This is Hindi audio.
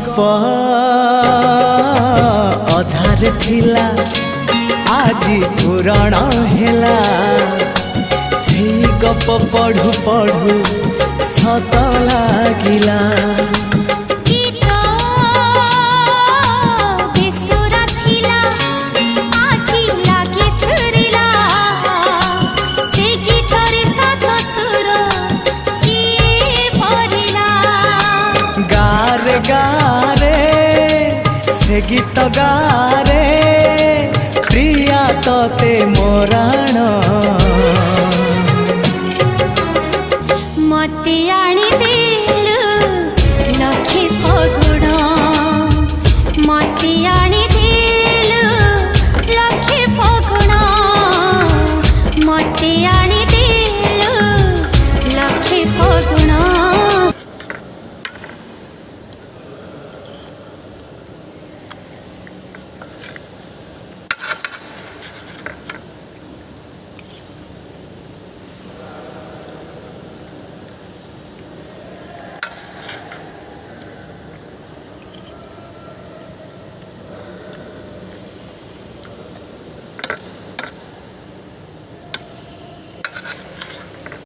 गप अधार थिला आजी पुराण हेला से गप पढ़ु पढ़ु सत लागिला गारे से गीत गारे प्रिया तोते मोराण